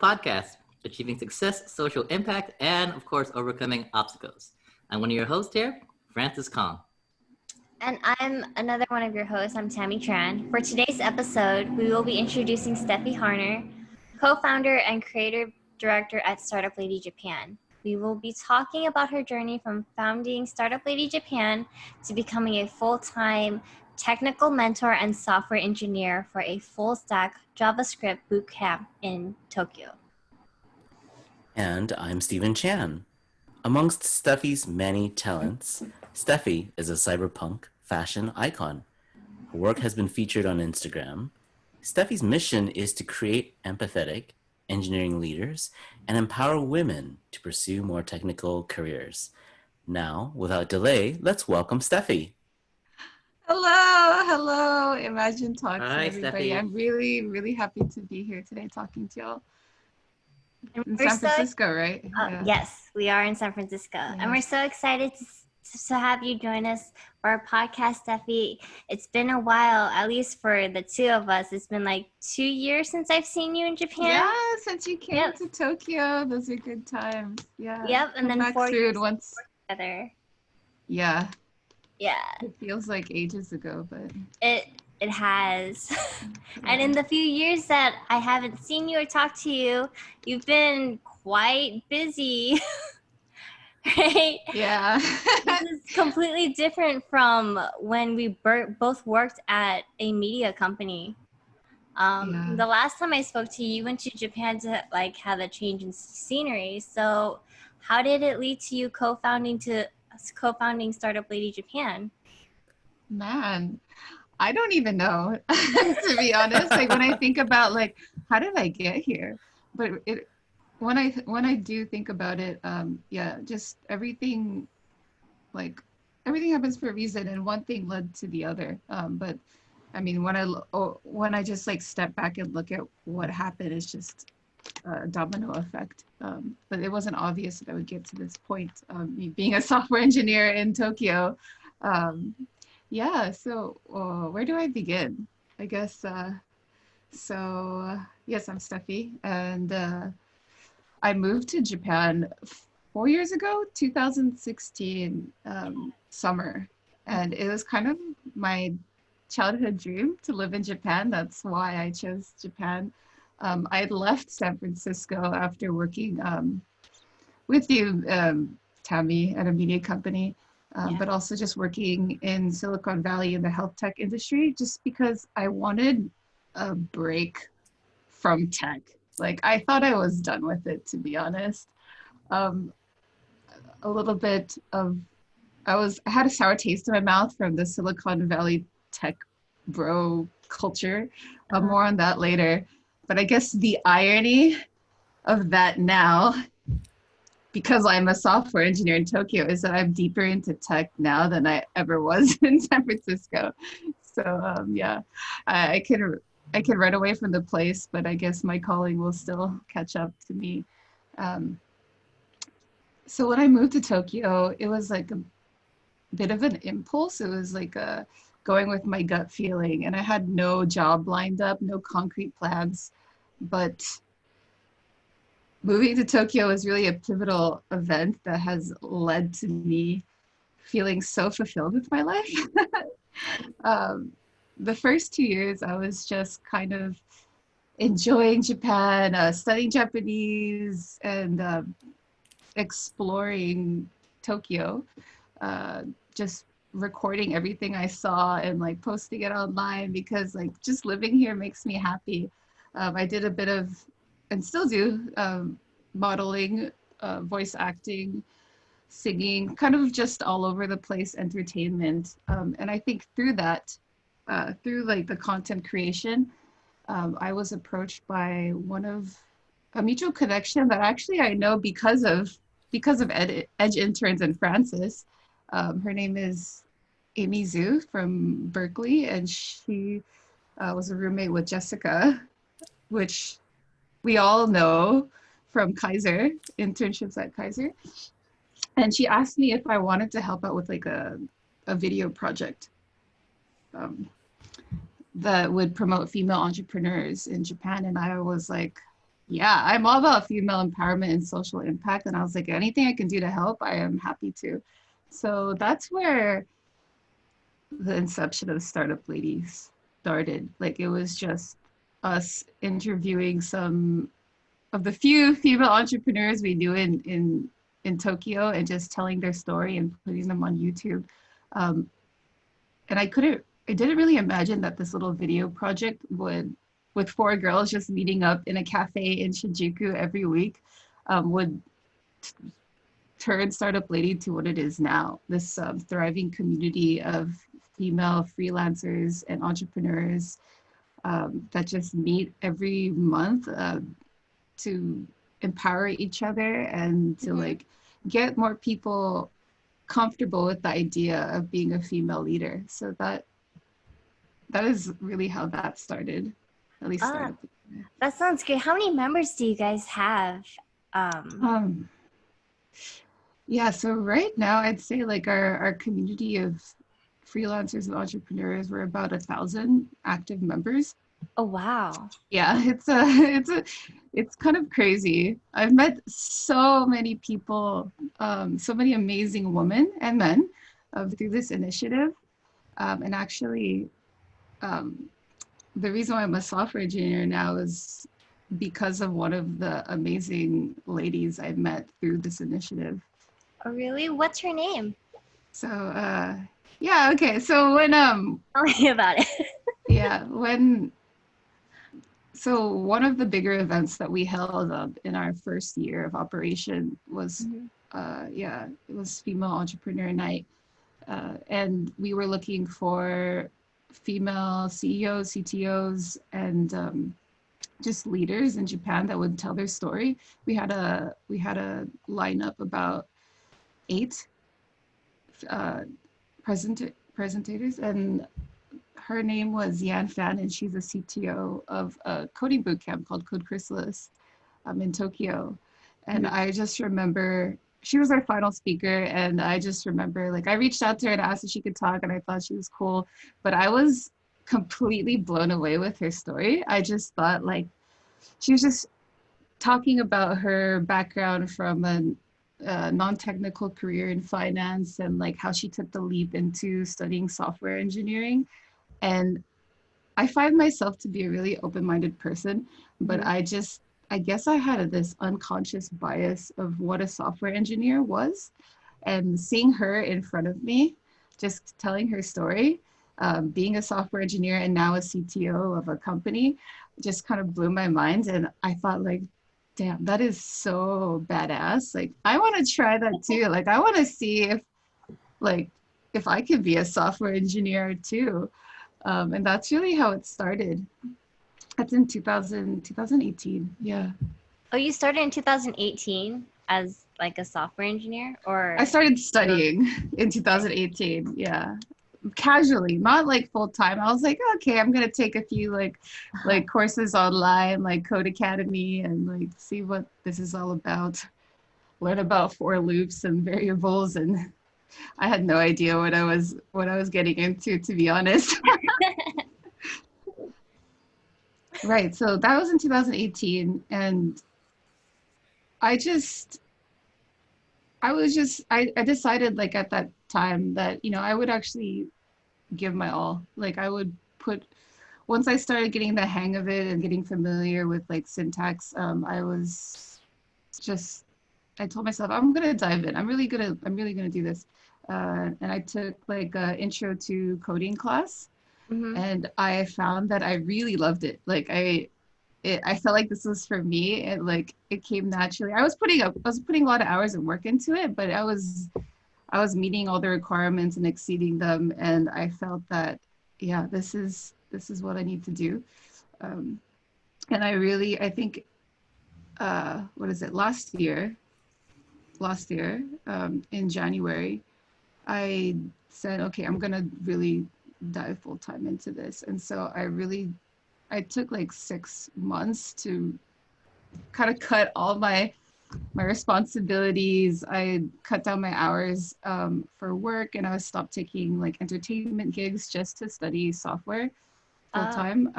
podcast, achieving success, social impact, and of course, overcoming obstacles. I'm one of your hosts here, Francis Kong. And I'm another one of your hosts. I'm Tammy Tran. For today's episode, we will be introducing Steffie Harner, co-founder and creative director at Startup Lady Japan. We will be talking about her journey from founding Startup Lady Japan to becoming a full-time technical mentor and software engineer for a full-stack JavaScript bootcamp in Tokyo. And I'm Stephen Chan. Amongst Steffie's many talents, Steffie is a cyberpunk fashion icon. Her work has been featured on Instagram. Steffie's mission is to create empathetic engineering leaders and empower women to pursue more technical careers. Now, without delay, let's welcome Steffie. Hello. Imagine talks, Hi, everybody. Steffie. I'm really happy to be here today talking to y'all. And In we're San Francisco, right? Yeah. Yes, we are in San Francisco. And we're so excited to have you join us for our podcast, Steffie. It's been a while, at least for the two of us. It's been like 2 years since I've seen you in Japan. Yeah, since you came to Tokyo, those are good times. Yeah. Yep, and Come then back 4 soon years once. together. Yeah. Yeah, It feels like ages ago, but it has. And in the few years that I haven't seen you or talked to you, you've been quite busy. Right? yeah. This is completely different from when we both worked at a media company. The last time I spoke to you, you went to Japan to like have a change in scenery. So how did it lead to you co-founding Startup Lady Japan? Man, I don't even know, to be honest. Like when I think about like, how did I get here? But when I do think about it, just everything happens for a reason, and one thing led to the other. But I mean, when I just like step back and look at what happened, it's just a domino effect. But it wasn't obvious that I would get to this point. Me being a software engineer in Tokyo. So where do I begin? I guess, yes, I'm Steffie, and I moved to Japan 4 years ago, 2016 summer, and it was kind of my childhood dream to live in Japan. That's why I chose Japan. I had left San Francisco after working with you, Tammy, at a media company. But also just working in Silicon Valley in the health tech industry, just because I wanted a break from tech. Like I thought I was done with it, to be honest. A little bit of, I had a sour taste in my mouth from the Silicon Valley tech bro culture. More on that later. But I guess the irony of that now, because I'm a software engineer in Tokyo, is that I'm deeper into tech now than I ever was in San Francisco. So I can run away from the place, but I guess my calling will still catch up to me. So when I moved to Tokyo, it was like a bit of an impulse. It was like going with my gut feeling, and I had no job lined up, no concrete plans, but moving to Tokyo was really a pivotal event that has led to me feeling so fulfilled with my life. The first 2 years, I was just kind of enjoying Japan, studying Japanese, and exploring Tokyo, just recording everything I saw and like posting it online, because like just living here makes me happy. I did a bit of, and still do, modeling, voice acting, singing, kind of just all over the place entertainment. And I think through that, through like the content creation, I was approached by a mutual connection that actually I know because of Edge interns in Francis. Her name is Amy Zhu from Berkeley, and she was a roommate with Jessica, which we all know from Kaiser, internships at Kaiser. And she asked me if I wanted to help out with like a video project that would promote female entrepreneurs in Japan. And I was like, yeah, I'm all about female empowerment and social impact. And I was like, anything I can do to help, I am happy to. So that's where the inception of Startup Ladies started. Like it was just us interviewing some of the few female entrepreneurs we knew in Tokyo and just telling their story and putting them on YouTube. Um, and I didn't really imagine that this little video project would, with four girls just meeting up in a cafe in Shinjuku every week, would turn Startup Lady to what it is now, this thriving community of female freelancers and entrepreneurs that just meet every month to empower each other and to like get more people comfortable with the idea of being a female leader. So that is really how that started. At least started. That sounds great. How many members do you guys have? Yeah, so right now I'd say like our community of freelancers and entrepreneurs, we're about 1,000 active members. Oh wow. Yeah, it's kind of crazy. I've met so many people, so many amazing women and men through this initiative. And actually, the reason why I'm a software engineer now is because of one of the amazing ladies I've met through this initiative. Oh really? What's her name? So yeah, okay. So when Tell me about it. yeah, so one of the bigger events that we held in our first year of operation was it was Female Entrepreneur Night. And we were looking for female CEOs, CTOs, and just leaders in Japan that would tell their story. We had a lineup about 8 presentators, and her name was Yan Fan, and she's a CTO of a coding bootcamp called Code Chrysalis in Tokyo. And I just remember she was our final speaker, and I just remember like I reached out to her and asked if she could talk, and I thought she was cool, but I was completely blown away with her story. I just thought like she was just talking about her background from a non-technical career in finance and like how she took the leap into studying software engineering. And I find myself to be a really open-minded person, but I guess I had this unconscious bias of what a software engineer was. And seeing her in front of me, just telling her story, being a software engineer and now a CTO of a company, just kind of blew my mind. And I thought like, damn, that is so badass. Like, I want to try that too. Like, I want to see if I could be a software engineer too. And that's really how it started. That's in 2018. Yeah. Oh, you started in 2018 as like a software engineer, or? I started studying in 2018. Yeah. Casually, not like full time. I was like, okay, I'm gonna take a few like courses online, like Code Academy, and like see what this is all about. Learn about for loops and variables, and I had no idea what I was getting into, to be honest. Right. So that was in 2018, and I decided like at that time that, you know, I would actually give my all. Like I would once I started getting the hang of it and getting familiar with like syntax, I told myself, I'm gonna dive in. I'm really gonna do this. And I took like an intro to coding class, and I found that I really loved it. Like I felt like this was for me. It came naturally. I was putting a lot of hours of work into it, but I was meeting all the requirements and exceeding them, and I felt that, yeah, this is what I need to do. And I think last year in January, I said, okay, I'm gonna really dive full time into this. And so I took like 6 months to kind of cut all my responsibilities. I cut down my hours for work, and I stopped taking like entertainment gigs just to study software full time.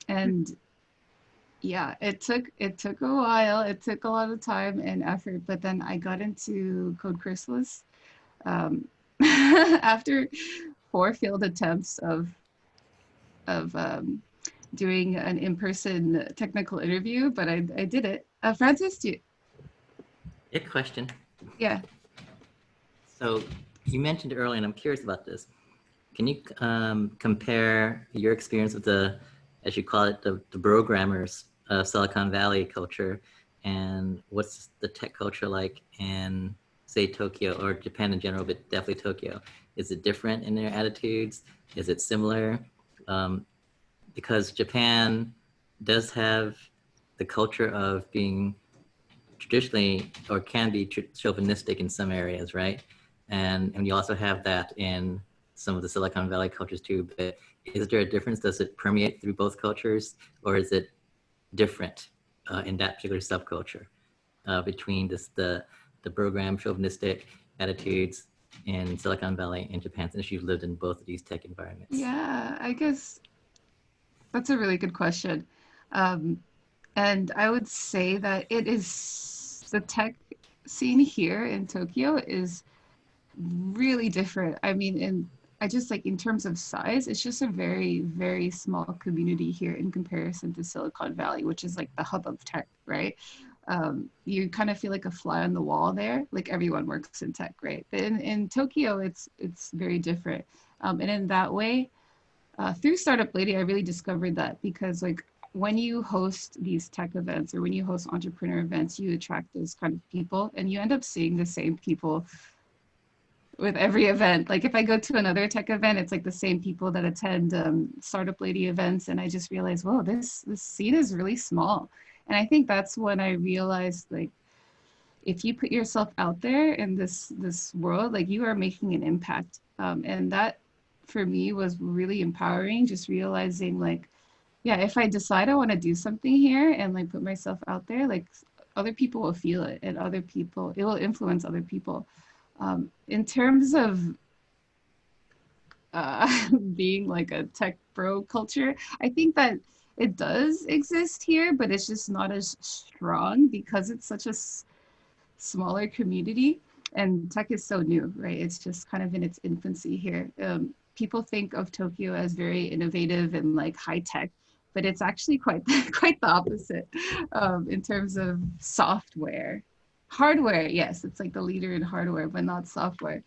And Yeah, it took a while. It took a lot of time and effort, but then I got into Code Chrysalis um, after 4 failed attempts of doing an in-person technical interview, but I did it. Francis, Good question. yeah. So you mentioned earlier, and I'm curious about this. Can you compare your experience with the, as you call it, the programmers of Silicon Valley culture, and what's the tech culture like in, say, Tokyo or Japan in general, but definitely Tokyo? Is it different in their attitudes? Is it similar? Because Japan does have the culture of being traditionally, or can be chauvinistic in some areas, right? And you also have that in some of the Silicon Valley cultures too. But is there a difference? Does it permeate through both cultures, or is it different in that particular subculture between the program chauvinistic attitudes in Silicon Valley and Japan, since you've lived in both of these tech environments? Yeah, I guess that's a really good question. Um, and I would say that it is the tech scene here in Tokyo is really different. I mean, I just like in terms of size, it's just a very, very small community here in comparison to Silicon Valley, which is like the hub of tech, right? You kind of feel like a fly on the wall there. Like everyone works in tech, right? But in Tokyo, it's very different. And in that way, through Startup Lady, I really discovered that because like when you host these tech events or when you host entrepreneur events, you attract those kind of people and you end up seeing the same people with every event. Like if I go to another tech event, it's like the same people that attend Startup Lady events. And I just realized, whoa, this scene is really small. And I think that's when I realized like, if you put yourself out there in this world, like you are making an impact. And that for me was really empowering, just realizing like, yeah, if I decide I want to do something here and like put myself out there, like other people will feel it and other people, it will influence other people. In terms of being like a tech bro culture, I think that it does exist here, but it's just not as strong because it's such a smaller community and tech is so new, right? It's just kind of in its infancy here. People think of Tokyo as very innovative and like high tech, but it's actually quite quite the opposite in terms of software. Hardware, yes, it's like the leader in hardware, but not software.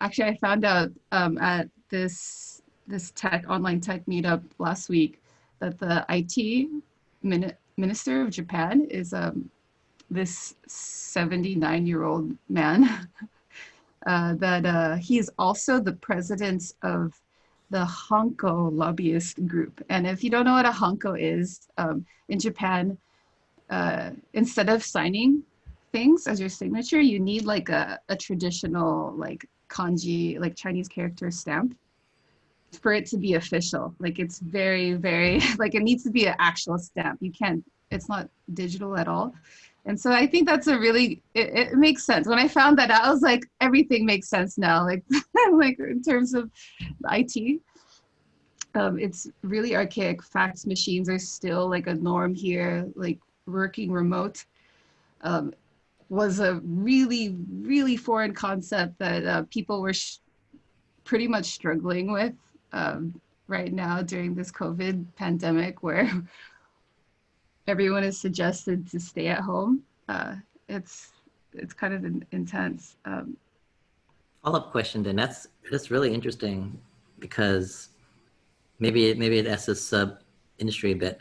Actually, I found out at this online tech meetup last week that the IT minister of Japan is this 79-year-old man that he is also the president of the Hanko lobbyist group. And if you don't know what a Hanko is, in Japan, instead of signing things as your signature, you need like a traditional like kanji, like Chinese character stamp for it to be official. Like it's very, very, like it needs to be an actual stamp. You can't, it's not digital at all. And so I think that's a really, it makes sense. When I found that out, I was like, everything makes sense now. Like, like in terms of IT, it's really archaic. Fax machines are still like a norm here, like working remote. Was a really, really foreign concept that people were pretty much struggling with right now during this COVID pandemic, where everyone is suggested to stay at home. It's kind of intense. Follow-up question then. That's really interesting because maybe that's a sub industry, but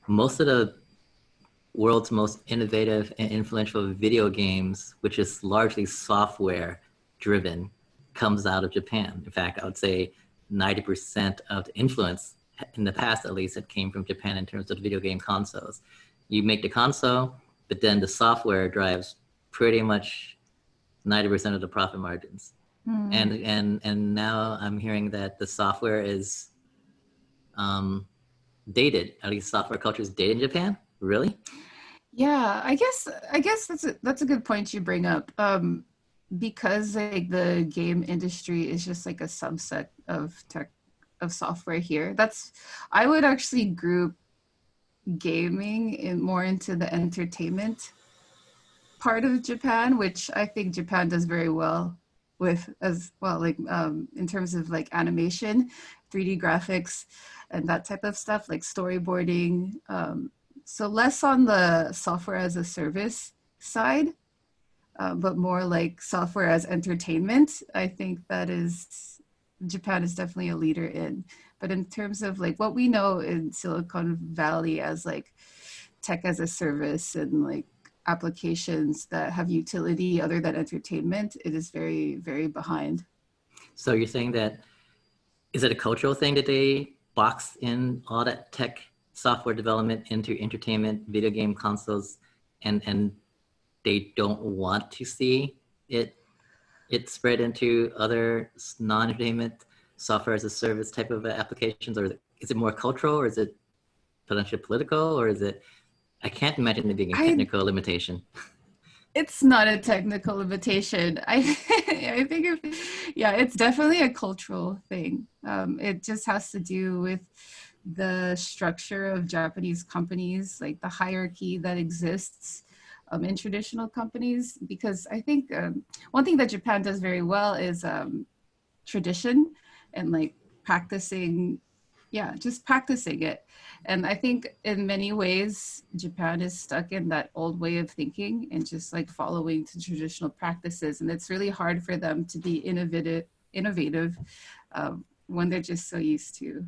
most of the world's most innovative and influential video games, which is largely software driven, comes out of Japan. In fact, I would say 90% of the influence in the past, at least, it came from Japan in terms of video game consoles. You make the console, but then the software drives pretty much 90% of the profit margins. And now I'm hearing that the software is dated. At least software culture is dated in Japan. Really? Yeah, I guess that's a good point you bring up. Because like the game industry is just like a subset of tech of software here. I would actually group gaming and more into the entertainment part of Japan, which I think Japan does very well with as well, like in terms of like animation, 3D graphics, and that type of stuff, like storyboarding. So less on the software as a service side, but more like software as entertainment. I think that is, Japan is definitely a leader in. But in terms of like what we know in Silicon Valley as like tech as a service and like applications that have utility other than entertainment, it is very, very behind. So you're saying that, is it a cultural thing that they box in all that tech software development into entertainment, video game consoles, and they don't want to see it spread into other non-entertainment software as a service type of applications? Or is it more cultural, or is it potentially political, or is it, I can't imagine it being a technical limitation. It's not a technical limitation. I think it's definitely a cultural thing. It just has to do with the structure of Japanese companies, like the hierarchy that exists in traditional companies. Because I think one thing that Japan does very well is tradition and like practicing, just practicing it. And I think in many ways, Japan is stuck in that old way of thinking and just like following to traditional practices. And it's really hard for them to be innovative when they're just so used to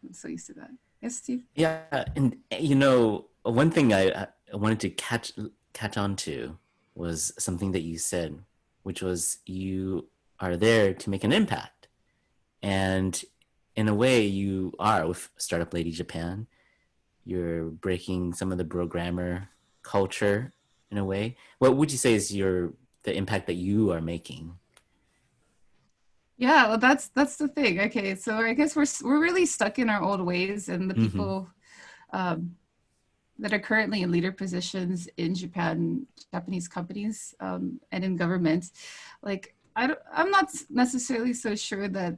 that. Yes, Steve? Yeah, and you know, one thing I wanted to catch on to was something that you said, which was you are there to make an impact. And in a way you are with Startup Lady Japan. You're breaking some of the programmer culture in a way. What would you say is the impact that you are making? Yeah, well, that's the thing. Okay, so I guess we're really stuck in our old ways, and the people that are currently in leader positions in Japanese companies, and in government, like I'm not necessarily so sure that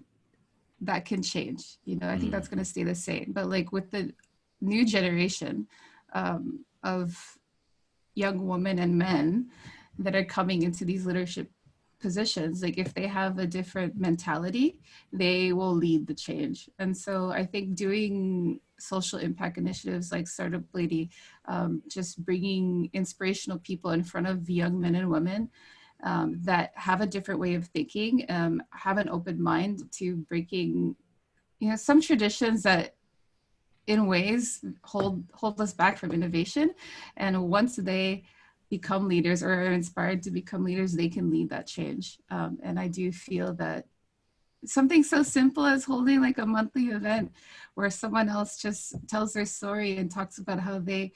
can change. You know, I think that's going to stay the same. But like with the new generation of young women and men that are coming into these leadership positions, like if they have a different mentality, they will lead the change. And so I think doing social impact initiatives like Startup Lady, just bringing inspirational people in front of young men and women that have a different way of thinking, have an open mind to breaking, some traditions that in ways hold us back from innovation. And once they become leaders or are inspired to become leaders, they can lead that change. And I do feel that something so simple as holding like a monthly event where someone else just tells their story and talks about how they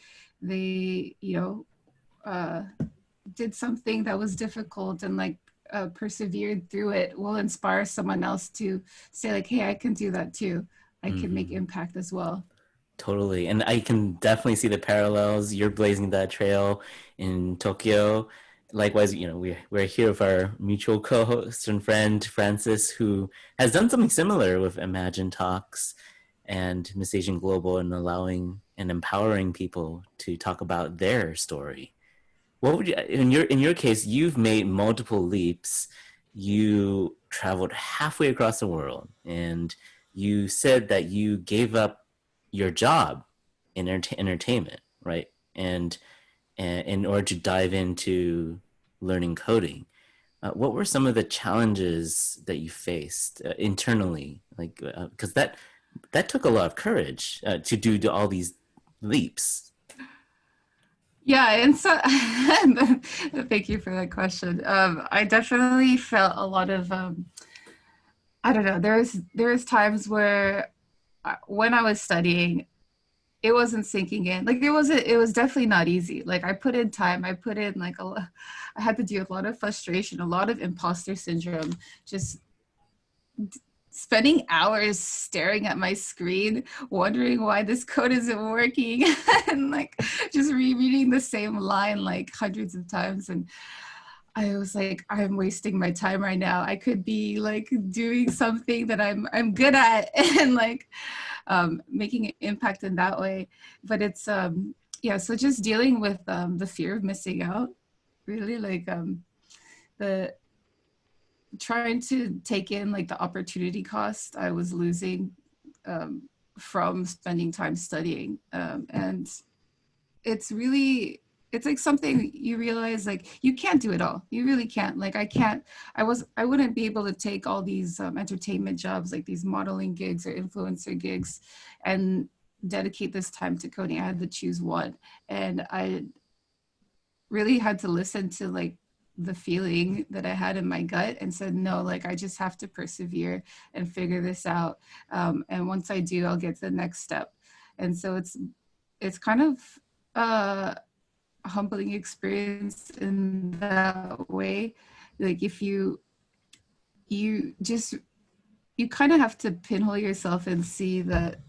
did something that was difficult and like persevered through it will inspire someone else to say like, hey, I can do that too. I can make impact as well. Totally. And I can definitely see the parallels. You're blazing that trail in Tokyo. Likewise, we're here with our mutual co-host and friend, Francis, who has done something similar with Imagine Talks and Miss Asian Global, and allowing and empowering people to talk about their story. What would you, in your case, you've made multiple leaps. You traveled halfway across the world, and you said that you gave up your job in entertainment, right? And in order to dive into learning coding, what were some of the challenges that you faced internally? Like, because that took a lot of courage to do all these leaps. Yeah, and so thank you for that question. I definitely felt a lot of I don't know. There's times where when I was studying, it wasn't sinking in. Like it was definitely not easy. Like I put in time, I put in like I had to deal with a lot of frustration, a lot of imposter syndrome, just spending hours staring at my screen, wondering why this code isn't working, and like just rereading the same line like hundreds of times. And I was like, I'm wasting my time right now. I could be like doing something that I'm good at and like making an impact in that way. But it's yeah, so just dealing with the fear of missing out, really like the trying to take in like the opportunity cost I was losing from spending time studying, and it's really, it's like something you realize like you can't do it all. You really can't. Like I wouldn't be able to take all these entertainment jobs, like these modeling gigs or influencer gigs, and dedicate this time to coding. I had to choose one, and I really had to listen to like the feeling that I had in my gut and said, no, like I just have to persevere and figure this out. And once I do, I'll get to the next step. And so it's kind of a humbling experience in that way. Like if you kind of have to pinhole yourself and see that,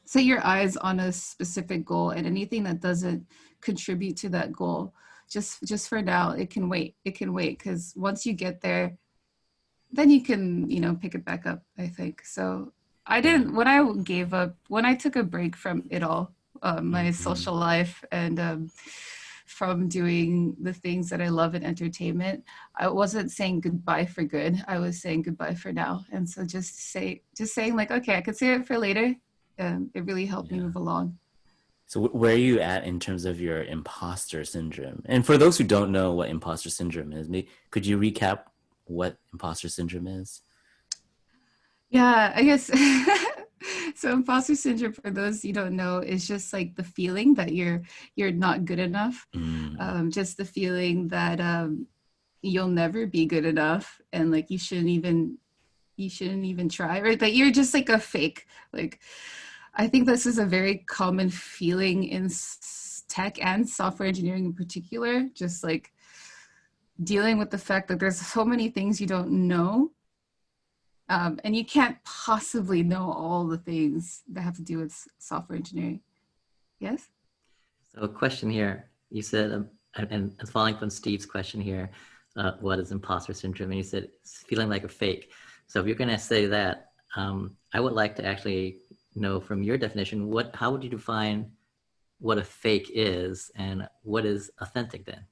set your eyes on a specific goal, and anything that doesn't contribute to that goal, just for now, it can wait, because once you get there, then you can, you know, pick it back up, I think. So I didn't, when I gave up, when I took a break from it all, my social life and from doing the things that I love in entertainment, I wasn't saying goodbye for good. I was saying goodbye for now. And so just saying like, okay, I could save it for later. It really helped me move along. So where are you at in terms of your imposter syndrome? And for those who don't know what imposter syndrome is, could you recap what imposter syndrome is? Yeah, I guess. So imposter syndrome, for those you don't know, is just like the feeling that you're not good enough. Just the feeling that you'll never be good enough, and like you shouldn't even try, or that you're just like a fake. Like I think this is a very common feeling in tech and software engineering in particular, just like dealing with the fact that there's so many things you don't know. And you can't possibly know all the things that have to do with software engineering. Yes? So a question here, you said, and following from Steve's question here, what is imposter syndrome? And you said it's feeling like a fake. So if you're gonna say that, I would like to actually know from your definition, how would you define what a fake is and what is authentic then?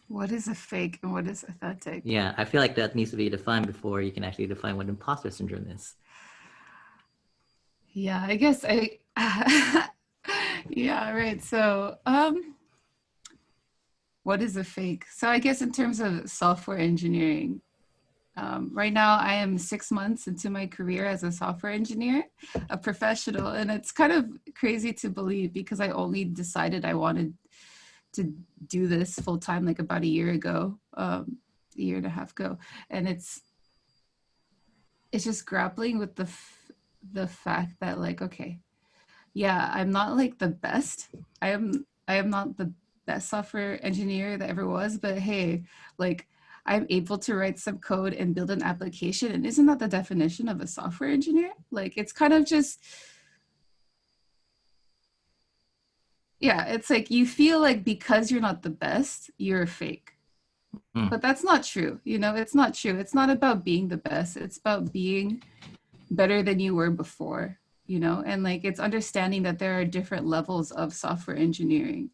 What is a fake and what is authentic? Yeah, I feel like that needs to be defined before you can actually define what imposter syndrome is. Yeah, I guess yeah, right. So, what is a fake? So I guess in terms of software engineering, right now I am 6 months into my career as a software engineer, a professional, and it's kind of crazy to believe because I only decided I wanted to do this full time like about a year ago, a year and a half ago, and it's just grappling with the fact that like, okay, yeah, I'm not like the best. I am not the best software engineer that ever was, but hey, like I'm able to write some code and build an application, and isn't that the definition of a software engineer? Like it's kind of just, yeah, it's like you feel like because you're not the best, you're a fake. But that's not true. You know, it's not true. It's not about being the best. It's about being better than you were before, you know, and like it's understanding that there are different levels of software engineering.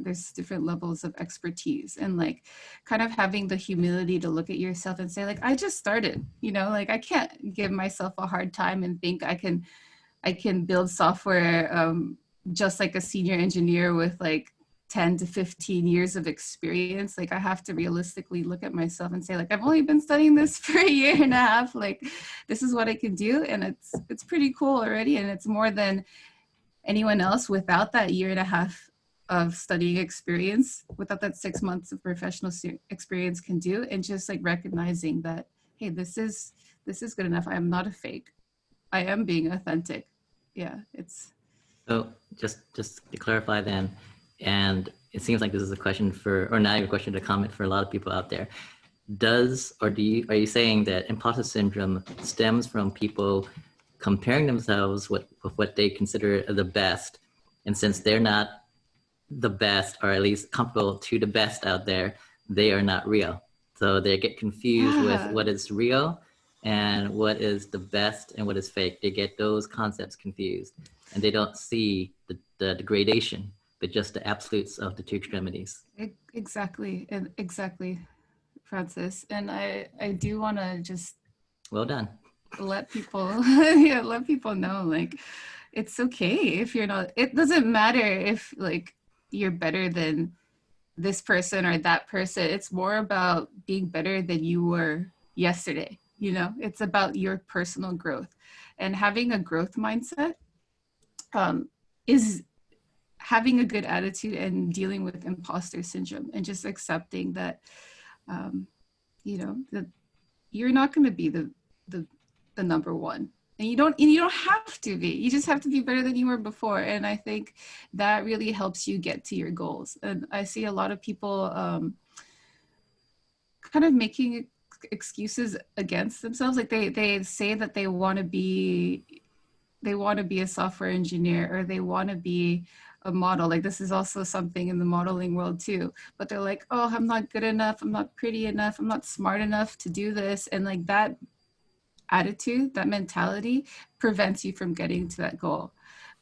There's different levels of expertise, and like kind of having the humility to look at yourself and say like, I just started, you know, like I can't give myself a hard time and think I can build software just like a senior engineer with like 10 to 15 years of experience. Like I have to realistically look at myself and say like, I've only been studying this for a year and a half. Like this is what I can do. And it's pretty cool already. And it's more than anyone else without that year and a half of studying experience, without that 6 months of professional experience can do. And just like recognizing that, hey, this is good enough. I am not a fake. I am being authentic. Yeah, it's. So just to clarify then, and it seems like this is a question or not even a question, a comment for a lot of people out there. Are you saying that imposter syndrome stems from people comparing themselves with what they consider the best, and since they're not the best, or at least comparable to the best out there, they are not real. So they get confused with what is real and what is the best and what is fake. They get those concepts confused, and they don't see the gradation, but just the absolutes of the two extremities. Exactly, and exactly, Francis. And I do want to just Well done. let people yeah, let people know, like, it's okay if you're not, it doesn't matter if like you're better than this person or that person. It's more about being better than you were yesterday. You know, it's about your personal growth, and having a growth mindset is having a good attitude and dealing with imposter syndrome, and just accepting that you know, that you're not going to be the number one, and you don't have to be. You just have to be better than you were before. And I think that really helps you get to your goals. And I see a lot of people kind of making excuses against themselves. Like they say that they want to be a software engineer, or they want to be a model. Like, this is also something in the modeling world too, but they're like, oh, I'm not good enough, I'm not pretty enough, I'm not smart enough to do this. And like, that attitude, that mentality prevents you from getting to that goal.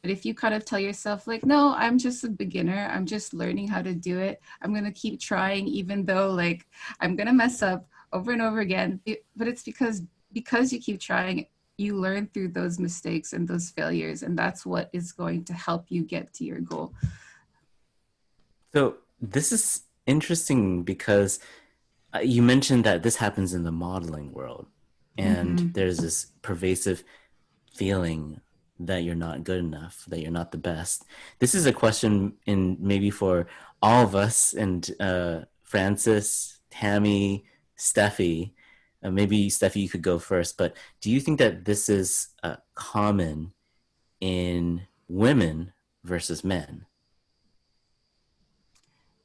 But if you kind of tell yourself like, no, I'm just a beginner, I'm just learning how to do it, I'm going to keep trying, even though like I'm going to mess up over and over again. But it's because you keep trying, you learn through those mistakes and those failures, and that's what is going to help you get to your goal. So this is interesting because you mentioned that this happens in the modeling world, and there's this pervasive feeling that you're not good enough, that you're not the best. This is a question in maybe for all of us, and Francis, Tammy, Steffie. Maybe Steffie, you could go first, but do you think that this is common in women versus men?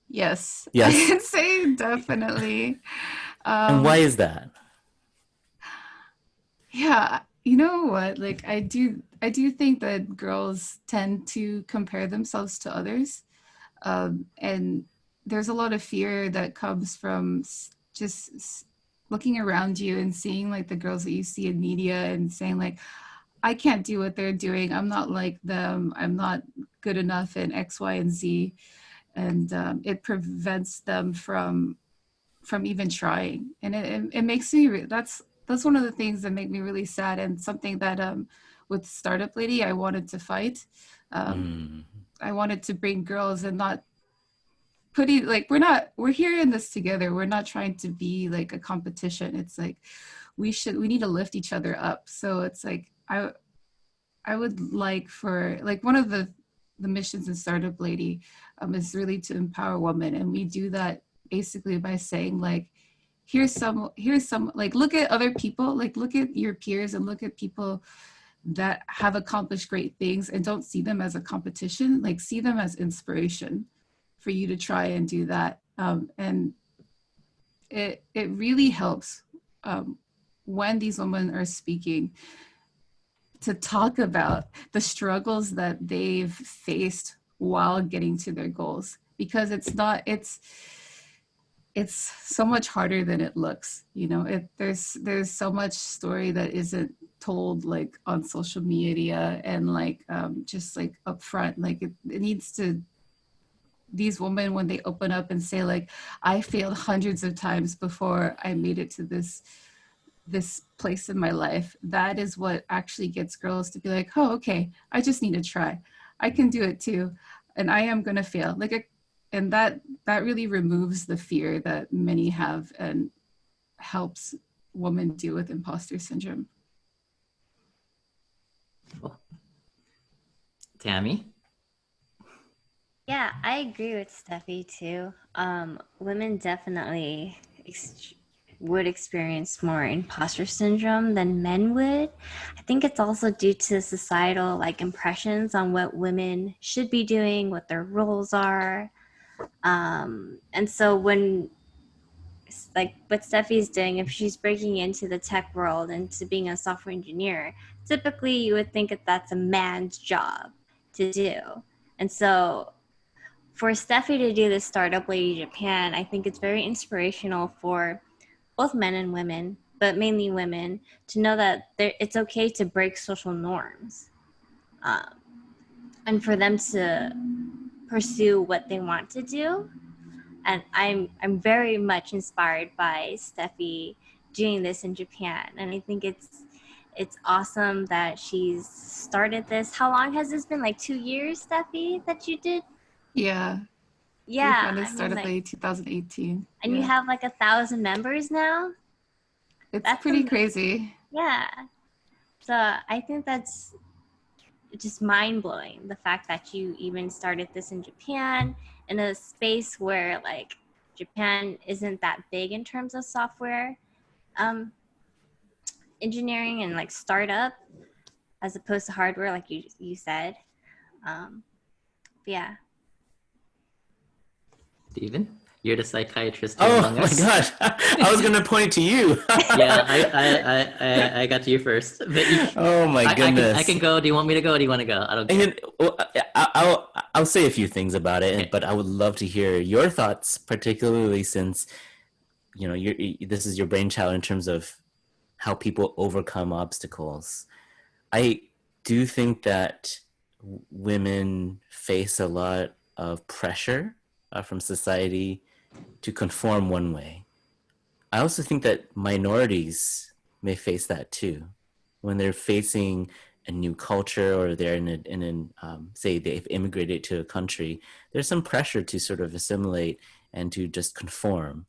Yes. Yes. I'd say definitely. And why is that? Yeah, you know what? Like, I do think that girls tend to compare themselves to others. And there's a lot of fear that comes from just looking around you and seeing like the girls that you see in media and saying like, I can't do what they're doing, I'm not like them, I'm not good enough in X, Y, and Z. And it prevents them from even trying. And it makes me, that's one of the things that make me really sad, and something that with Startup Lady I wanted to fight. I wanted to bring girls and not putting like, we're here in this together, we're not trying to be like a competition. It's like we need to lift each other up. So it's like I would like for like one of the missions in Startup Lady is really to empower women, and we do that basically by saying like, here's some like, look at other people, like look at your peers and look at people that have accomplished great things, and don't see them as a competition, like see them as inspiration for you to try and do that. And it really helps when these women are speaking, to talk about the struggles that they've faced while getting to their goals, because it's so much harder than it looks. You know, there's so much story that isn't told like on social media and like just like upfront. Like it needs to, these women, when they open up and say like, I failed hundreds of times before I made it to this place in my life, that is what actually gets girls to be like, oh, okay, I just need to try, I can do it too, and I am gonna fail. Like, and that really removes the fear that many have and helps women deal with imposter syndrome. Cool. Tammy? Yeah, I agree with Steffi too. Women definitely would experience more imposter syndrome than men would. I think it's also due to societal like impressions on what women should be doing, what their roles are. And so when like what Steffi's doing, if she's breaking into the tech world and to being a software engineer, typically you would think that that's a man's job to do. And so for Steffi to do this Startup Lady Japan, I think it's very inspirational for both men and women, but mainly women, to know that it's okay to break social norms, and for them to pursue what they want to do. And I'm very much inspired by Steffi doing this in Japan, and I think it's awesome that she's started this. How long has this been? Like 2 years, Steffi, that you did? Yeah. Yeah, We founded I mean, Startup like, Lady 2018. and you Yeah. have like 1,000 members now. It's That's pretty amazing. crazy. Yeah, so I think that's just mind-blowing, the fact that you even started this in Japan, in a space where like Japan isn't that big in terms of software um, engineering and like startup, as opposed to hardware, like you said. Yeah. Steven, you're the psychiatrist here Oh among my us. gosh, I was gonna point to you. Yeah, I got to you first. But Oh my goodness. I can go. Do you want me to go? Or do you want to go? I don't care. And well, I'll say a few things about it, Okay. but I would love to hear your thoughts, particularly since this is your brainchild in terms of how people overcome obstacles. I do think that women face a lot of pressure from society to conform one way. I also think that minorities may face that too. When they're facing a new culture, or they're say they've immigrated to a country, there's some pressure to sort of assimilate and to just conform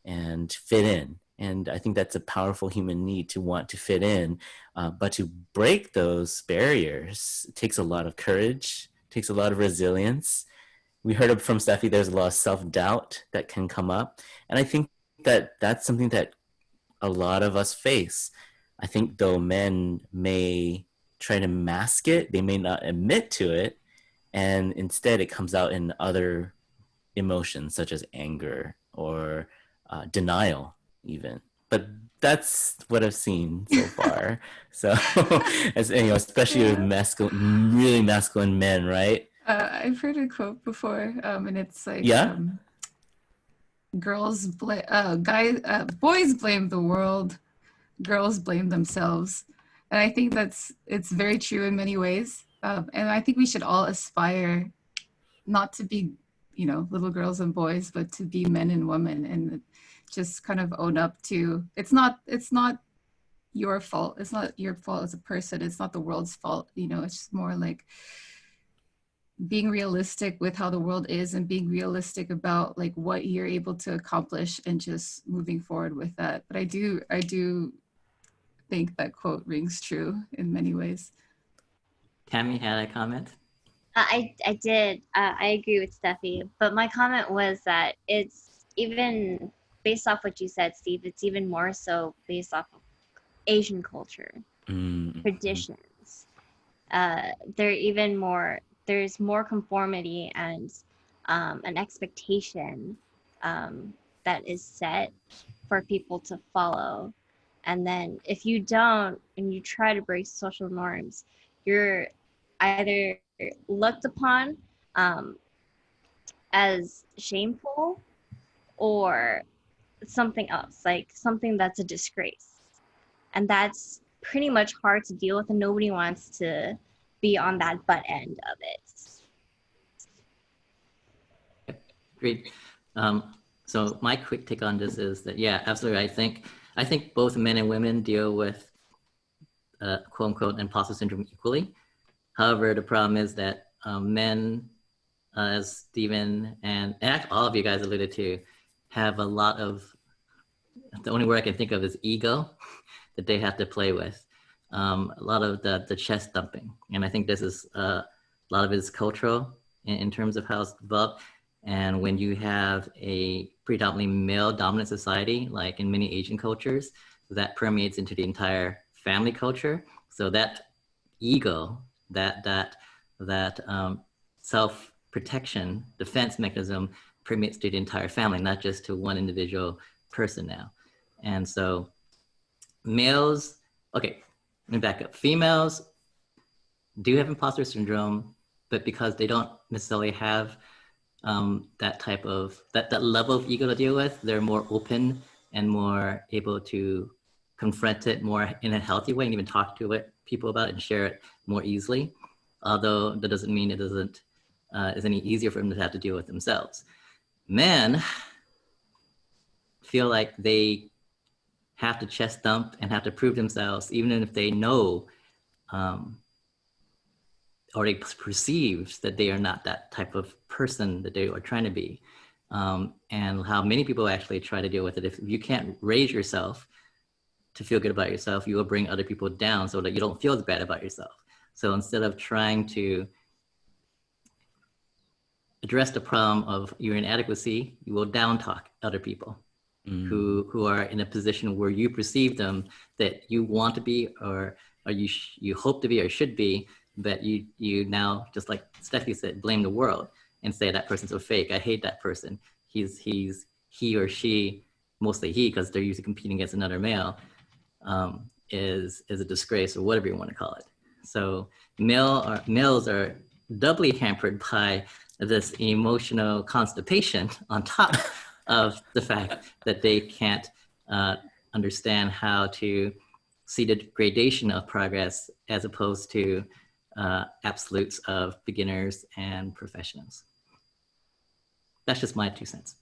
and fit in. And I think that's a powerful human need, to want to fit in. But to break those barriers takes a lot of courage, takes a lot of resilience. We heard from Steffi, there's a lot of self-doubt that can come up. And I think that that's something that a lot of us face. I think though men may try to mask it, they may not admit to it, and instead it comes out in other emotions such as anger or denial even. But that's what I've seen so far. So, as especially with really masculine men, right? I've heard a quote before, and it's like, Yeah. Boys blame the world, girls blame themselves. And I think it's very true in many ways. And I think we should all aspire not to be, little girls and boys, but to be men and women, and just kind of own up to, it's not your fault. It's not your fault as a person. It's not the world's fault. It's just more like being realistic with how the world is, and being realistic about like what you're able to accomplish, and just moving forward with that. But I do think that quote rings true in many ways. Tammy had a comment. I did. I agree with Steffi, but my comment was that it's even based off what you said, Steve. It's even more so based off of Asian culture, traditions. There's more conformity and an expectation that is set for people to follow. And then if you don't, and you try to break social norms, you're either looked upon as shameful, or something else, like something that's a disgrace. And that's pretty much hard to deal with, and nobody wants to be on that butt end of it. Great. So my quick take on this is that, yeah, absolutely. I think both men and women deal with quote unquote imposter syndrome equally. However, the problem is that men, as Stephen and actually all of you guys alluded to, have a lot of, the only word I can think of is ego that they have to play with. A lot of the chest thumping. And I think this is, a lot of it is cultural in terms of how it's developed. And when you have a predominantly male dominant society, like in many Asian cultures, that permeates into the entire family culture. So that ego, that self-protection defense mechanism permeates to the entire family, not just to one individual person now. And so males, okay, let me back up. Females do have imposter syndrome, but because they don't necessarily have that type of, that level of ego to deal with. They're more open and more able to confront it more in a healthy way and even talk to people about it and share it more easily. Although that doesn't mean it doesn't is any easier for them to have to deal with themselves. Men feel like they have to chest thump and have to prove themselves, even if they know or they perceive that they are not that type of person that they are trying to be. And how many people actually try to deal with it. If you can't raise yourself to feel good about yourself, you will bring other people down so that you don't feel as bad about yourself. So instead of trying to address the problem of your inadequacy, you will down talk other people who are in a position where you perceive them that you want to be or you hope to be or should be, but you now, just like Steffie said, blame the world and say that person's a fake. I hate that person. He or she, mostly he, because they're usually competing against another male, is a disgrace or whatever you want to call it. So males are doubly hampered by this emotional constipation on top of the fact that they can't understand how to see the gradation of progress as opposed to absolutes of beginners and professionals. That's just my 2 cents.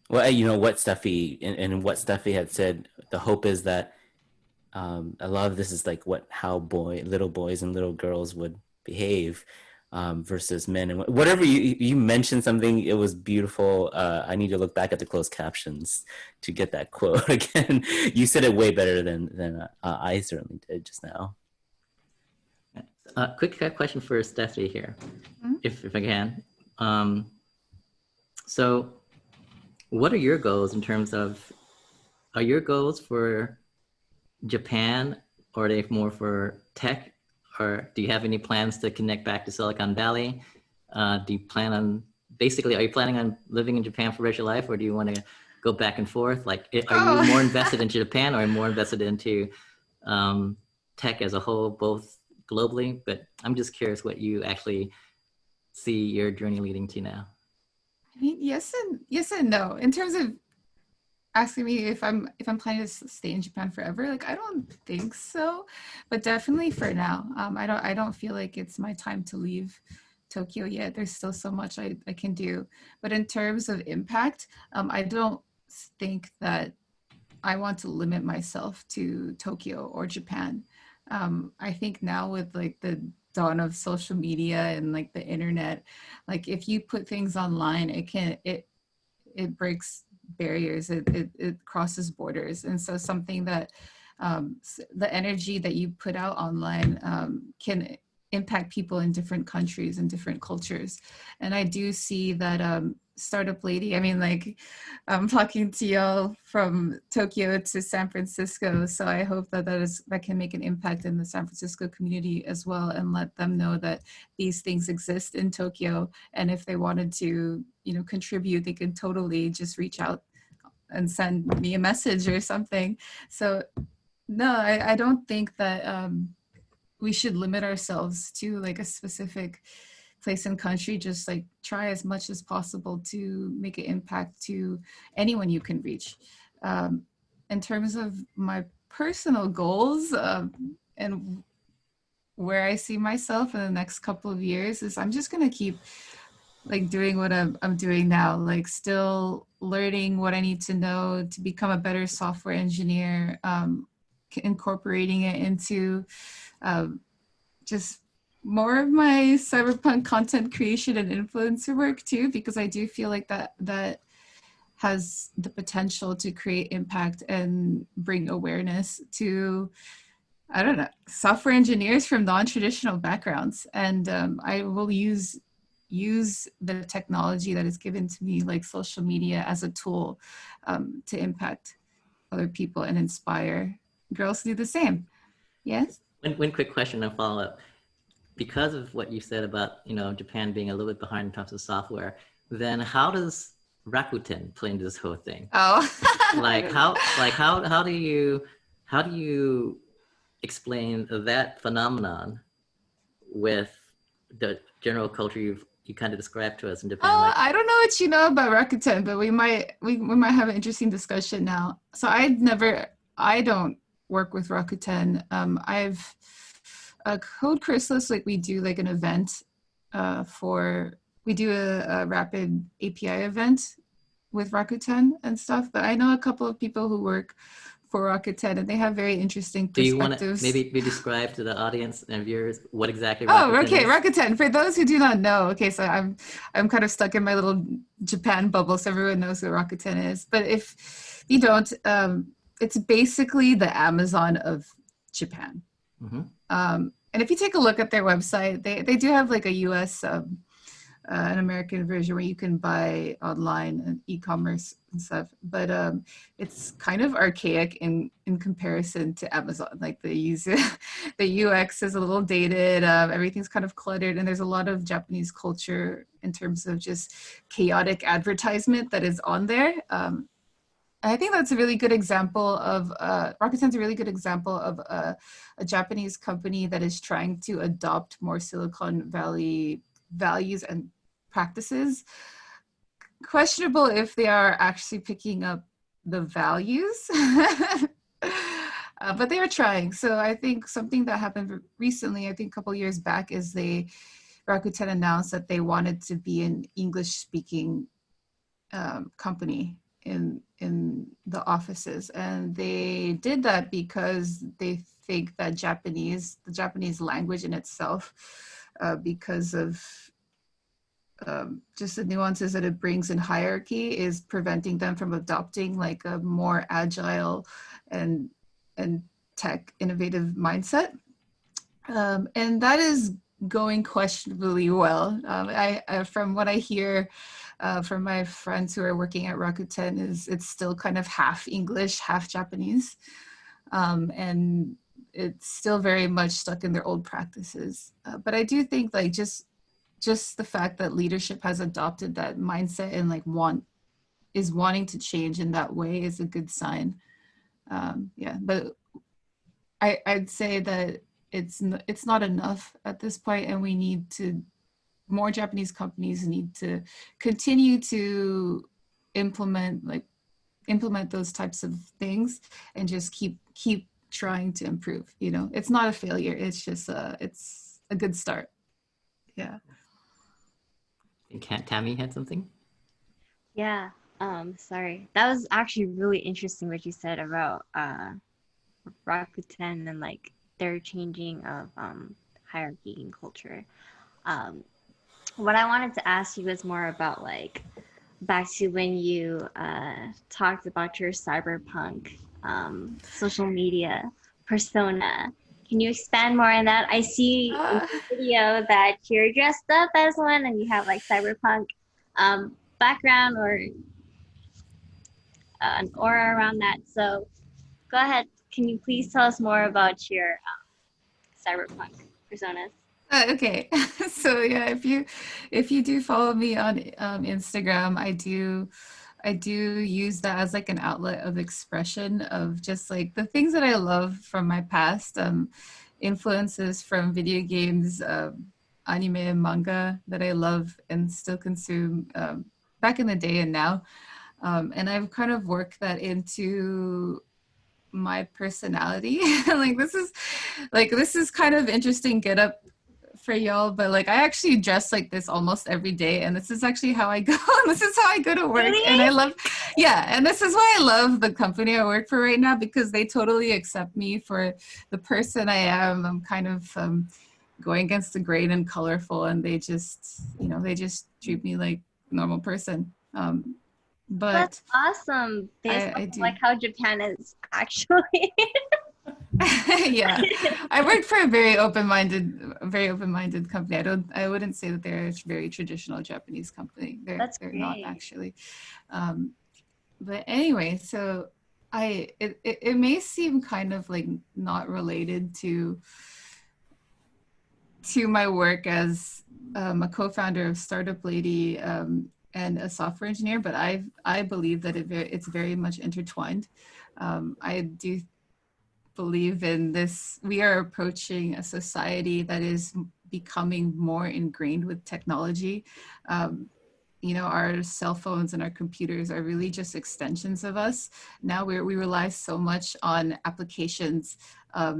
Well, you know what Steffie and what Steffie had said, the hope is that a lot of this is like how little boys and little girls would behave versus men. And whatever you mentioned something, it was beautiful. I need to look back at the closed captions to get that quote again. You said it way better than I certainly did just now. Quick question for Steffie here, if I can. So what are your goals in terms of, are your goals for Japan, or are they more for tech? Or do you have any plans to connect back to Silicon Valley? Do you plan on, basically, are you planning on living in Japan for the rest of your life, or do you want to go back and forth? Like, are you more invested into Japan or more invested into tech as a whole, both globally? But I'm just curious what you actually see your journey leading to now. I mean, yes and no. In terms of asking me if I'm planning to stay in Japan forever, like, I don't think so, but definitely for now. I don't feel like it's my time to leave Tokyo yet. There's still so much I can do. But in terms of impact, I don't think that I want to limit myself to Tokyo or Japan. I think now with like the dawn of social media and like the internet, like if you put things online, it breaks barriers, it crosses borders. And so something that the energy that you put out online can impact people in different countries and different cultures. And I do see that Startup Lady, I mean, like, I'm talking to y'all from Tokyo to San Francisco, so I hope that can make an impact in the San Francisco community as well, and let them know that these things exist in Tokyo, and if they wanted to, contribute, they can totally just reach out and send me a message or something. So no, I don't think that we should limit ourselves to like a specific place and country. Just like try as much as possible to make an impact to anyone you can reach. In terms of my personal goals and where I see myself in the next couple of years is I'm just gonna keep like doing what I'm doing now, like still learning what I need to know to become a better software engineer, incorporating it into just more of my cyberpunk content creation and influencer work too, because I do feel like that has the potential to create impact and bring awareness to, I don't know, software engineers from non-traditional backgrounds. And I will use the technology that is given to me, like social media, as a tool to impact other people and inspire girls to do the same. Yes? One quick question and follow up. Because of what you said about, Japan being a little bit behind in terms of software, then how does Rakuten play into this whole thing? Oh. how do you explain that phenomenon with the general culture you kind of described to us in Japan? Like, I don't know what you know about Rakuten, but we might have an interesting discussion now. So I don't work with Rakuten. I've Code Chrysalis, like we do like an event we do a rapid API event with Rakuten and stuff. But I know a couple of people who work for Rakuten, and they have very interesting do you want to perspectives. maybe describe to the audience and viewers what exactly Oh, Rakuten okay, is? Rakuten. For those who do not know, okay, so I'm kind of stuck in my little Japan bubble, so everyone knows what Rakuten is. But if you don't, it's basically the Amazon of Japan. Mm-hmm. And if you take a look at their website, they do have like a US, an American version where you can buy online and e-commerce and stuff. But it's kind of archaic in comparison to Amazon. Like the UX is a little dated. Everything's kind of cluttered, and there's a lot of Japanese culture in terms of just chaotic advertisement that is on there. I think that's a really good example of Rakuten's a really good example of a Japanese company that is trying to adopt more Silicon Valley values and practices. Questionable if they are actually picking up the values, but they are trying. So I think something that happened recently, I think a couple years back, is Rakuten announced that they wanted to be an English-speaking company in the offices, and they did that because they think that the Japanese language in itself, because of just the nuances that it brings in hierarchy, is preventing them from adopting like a more agile and tech innovative mindset, and that is going questionably well. I from what I hear from my friends who are working at Rakuten, is it's still kind of half English, half Japanese, and it's still very much stuck in their old practices. But I do think like just the fact that leadership has adopted that mindset and like wanting to change in that way is a good sign. Yeah, but I'd say that it's not enough at this point, and we need to. More Japanese companies need to continue to implement those types of things and just keep trying to improve. You know, it's not a failure. It's just it's a good start. Yeah. Tammy had something? Yeah. Sorry. That was actually really interesting what you said about Rakuten and like their changing of hierarchy and culture. What I wanted to ask you was more about like back to when you talked about your cyberpunk social media persona. Can you expand more on that? I see in the video that you're dressed up as one and you have like cyberpunk background or an aura around that. So go ahead. Can you please tell us more about your cyberpunk personas? Okay, so yeah, if you do follow me on Instagram, I do use that as like an outlet of expression of just like the things that I love from my past, influences from video games, anime and manga that I love and still consume back in the day and now, and I've kind of worked that into my personality. This is kind of interesting get up for y'all, but like I actually dress like this almost every day, and this is actually how I go. This is how I go to work. Really? And I love, yeah, and this is why I love the company I work for right now, because they totally accept me for the person I am. I'm kind of going against the grain and colorful, and they just treat me like a normal person. But that's awesome. Based I on do. like how Japan is actually. Yeah, I work for a very open-minded company. I wouldn't say that they're a very traditional Japanese company. They're not great. actually. But anyway, so it may seem kind of like not related to my work as a co-founder of Startup Lady and a software engineer, but I believe that it's very much intertwined. I do believe in this. We are approaching a society that is becoming more ingrained with technology. Our cell phones and our computers are really just extensions of us. Now we rely so much on applications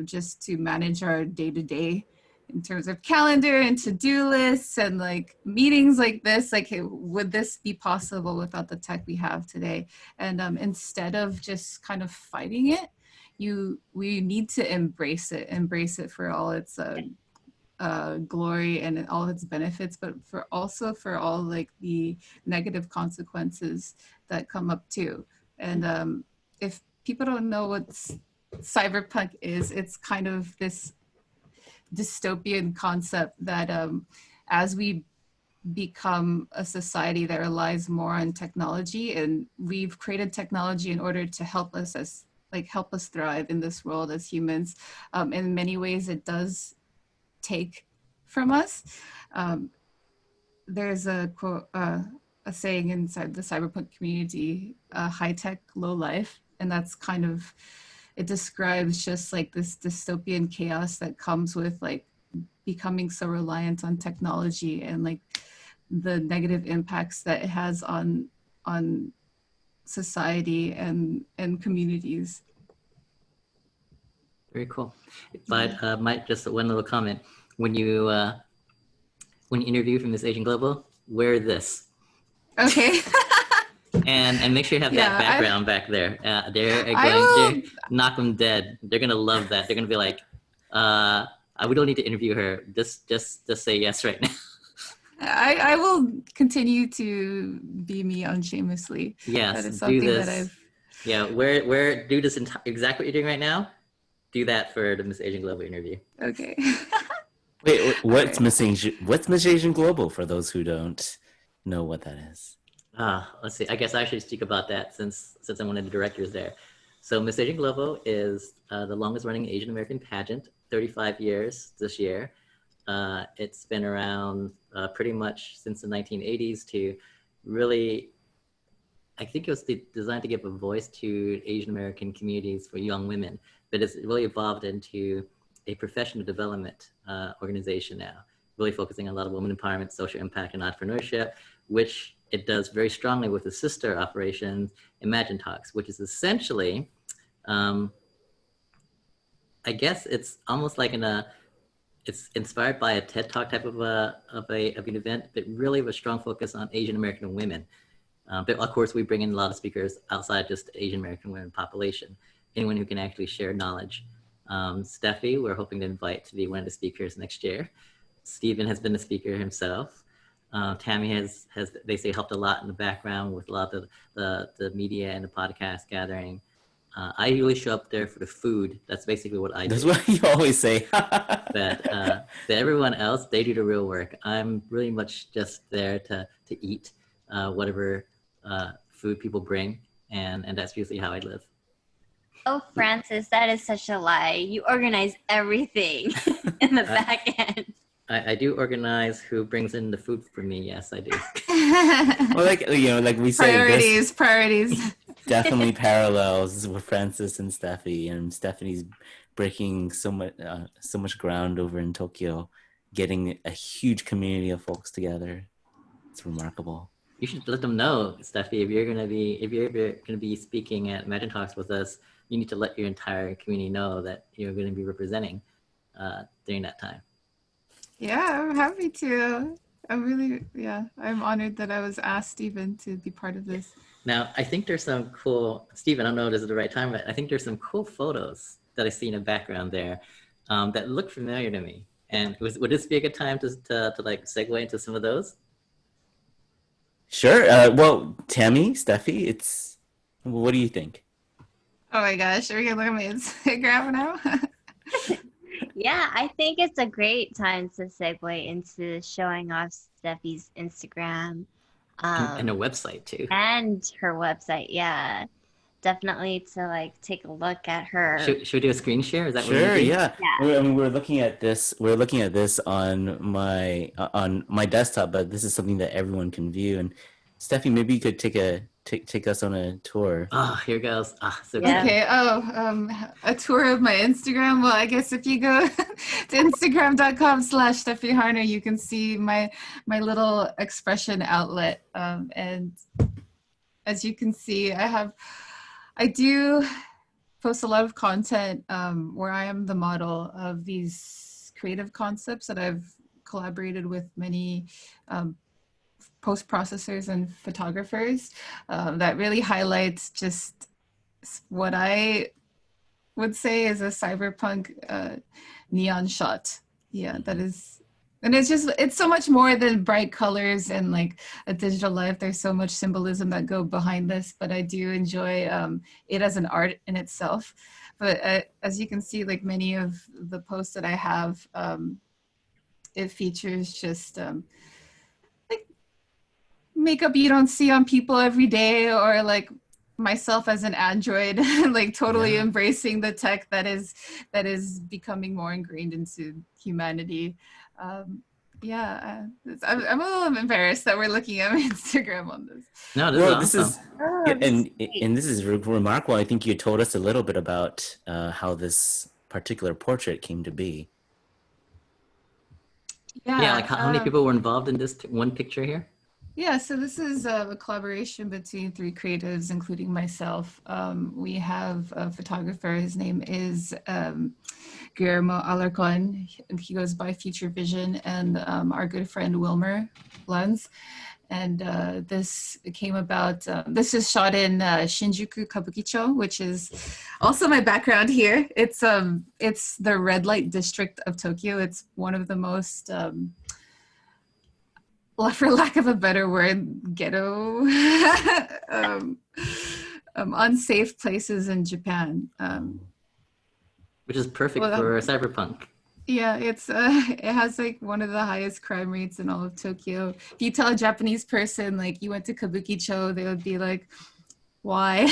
just to manage our day-to-day in terms of calendar and to-do lists and like meetings like this. Like, would this be possible without the tech we have today? And instead of just kind of fighting it, we need to embrace it for all its glory and all its benefits, but for all like the negative consequences that come up too. And if people don't know what cyberpunk is, it's kind of this dystopian concept that as we become a society that relies more on technology, and we've created technology in order to help us thrive in this world as humans. In many ways, it does take from us. There's a quote, a saying inside the cyberpunk community, high tech, low life. And that's kind of, it describes just like this dystopian chaos that comes with like becoming so reliant on technology and like the negative impacts that it has on society and communities. Very cool. But Mike, just one little comment. When you interview from Miss Asian Global, wear this. Okay. and make sure you have that background back there. They're going to knock them dead. They're going to love that. They're going to be like, we don't need to interview her. Just say yes right now. I will continue to be me unshamelessly. Yes, that is something do this. That I've... Yeah, do this exactly what you're doing right now. Do that for the Miss Asian Global interview. Okay. Wait, what's Miss Asian Global for those who don't know what that is? Let's see. I guess I should speak about that since I'm one of the directors there. So Miss Asian Global is the longest running Asian American pageant, 35 years this year. It's been around pretty much since the 1980s to really, I think it was designed to give a voice to Asian American communities for young women, but it's really evolved into a professional development organization now, really focusing on a lot of women empowerment, social impact, and entrepreneurship, which it does very strongly with the sister operation, Imagine Talks, which is essentially, I guess it's almost like it's inspired by a TED Talk type of an event, but really with a strong focus on Asian American women. But of course, we bring in a lot of speakers outside just the Asian American women population, anyone who can actually share knowledge. Steffie, we're hoping to invite to be one of the speakers next year. Stephen has been a speaker himself. Tammy has they say helped a lot in the background with a lot of the media and the podcast gathering. I usually show up there for the food. That's basically what I do. That's what you always say. But everyone else, they do the real work. I'm really much just there to eat whatever food people bring, and that's usually how I live. Oh, Francis, that is such a lie. You organize everything in the back end. I do organize who brings in the food for me. Yes, I do. Well, like we say, priorities. Definitely parallels with Francis and Steffie, and Stephanie's breaking so much ground over in Tokyo, getting a huge community of folks together. It's remarkable. You should let them know, Steffie, if you're gonna be speaking at Imagine Talks with us, you need to let your entire community know that you're going to be representing during that time. Yeah, I'm happy to. I'm honored that I was asked even to be part of this. Now, I think there's some cool, Stephen, I don't know if this is the right time, but I think there's some cool photos that I see in the background there that look familiar to me. And would this be a good time to like segue into some of those? Sure. Well, Tammy, Steffie, what do you think? Oh my gosh, are we gonna look at my Instagram now? Yeah, I think it's a great time to segue into showing off Steffie's Instagram. And her website too. And her website, yeah. Definitely to like take a look at her. Should we do a screen share? Is that sure? What we're doing? Yeah. We're looking at this. We're looking at this on my desktop, but this is something that everyone can view. And Steffie, maybe you could take a take us on a tour. Oh, here goes. So Yeah. Okay. A tour of my Instagram. Well, I guess if you go to Instagram.com/Steffie Harner, you can see my little expression outlet. And as you can see, I do post a lot of content where I am the model of these creative concepts that I've collaborated with many post-processors and photographers that really highlights just what I would say is a cyberpunk neon shot. Yeah, that is, and it's so much more than bright colors and like a digital life. There's so much symbolism that go behind this, but I do enjoy it as an art in itself. But as you can see, like many of the posts that I have, it features just like makeup you don't see on people every day, or like myself as an android, like totally embracing the tech that is becoming more ingrained into humanity. I'm a little embarrassed that we're looking at my Instagram on this. No, this is awesome. And this is remarkable. I think you told us a little bit about how this particular portrait came to be. Yeah, like how many people were involved in this one picture here? Yeah, so this is a collaboration between 3 creatives, including myself. We have a photographer, his name is Guillermo Alarcon. He goes by Future Vision, and our good friend Wilmer Lenz. And this came about, this is shot in Shinjuku, Kabukicho, which is also my background here. It's the red light district of Tokyo. It's one of the most, for lack of a better word, ghetto, unsafe places in Japan. Which is perfect for cyberpunk. Yeah, it has like one of the highest crime rates in all of Tokyo. If you tell a Japanese person like you went to Kabukicho, they would be like, "Why?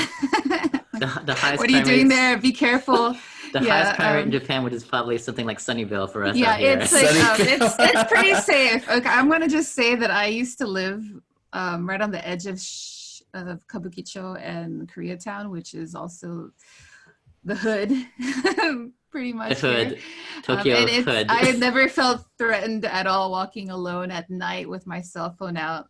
The highest. What are you doing there? Be careful." The highest crime rate in Japan, which is probably something like Sunnyvale for us. Yeah, out here. it's like it's pretty safe. Okay, I'm gonna just say that I used to live right on the edge of Kabukicho and Koreatown, which is also the hood. Pretty much the hood, here. Tokyo and hood. I had never felt threatened at all walking alone at night with my cell phone out.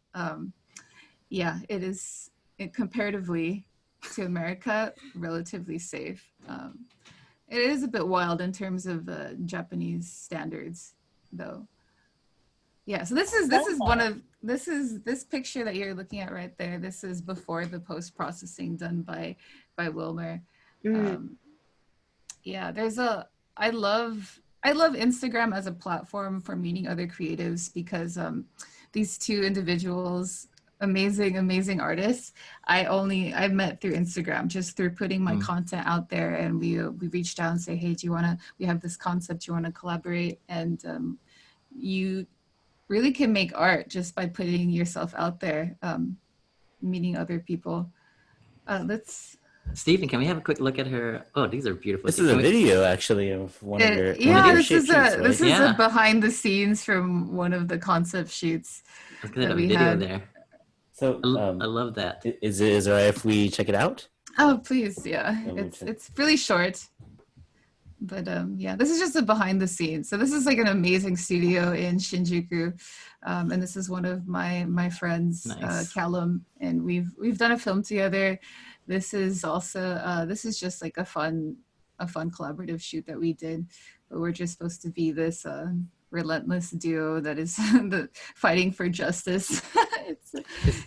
Yeah, it comparatively to America, relatively safe. It is a bit wild in terms of Japanese standards, though. Yeah, so this is picture that you're looking at right there. This is before the post processing done by Wilmer. Yeah, I love Instagram as a platform for meeting other creatives because these 2 individuals, amazing artists, I've met through Instagram, just through putting my content out there, and we reached out and say, hey, we have this concept, do you want to collaborate? And you really can make art just by putting yourself out there, meeting other people. Stephen, can we have a quick look at her? Oh, these are beautiful. This is a video actually of one of your this is a behind the scenes from one of the concept shoots. I was gonna have a video there. So I love that. Is it all right if we check it out? Oh, please, yeah. It's really short. But yeah, this is just a behind the scenes. So this is like an amazing studio in Shinjuku. And this is one of my friends, nice. Callum, and we've done a film together. This is also this is just like a fun collaborative shoot that we did. But we're just supposed to be this relentless duo that is fighting for justice.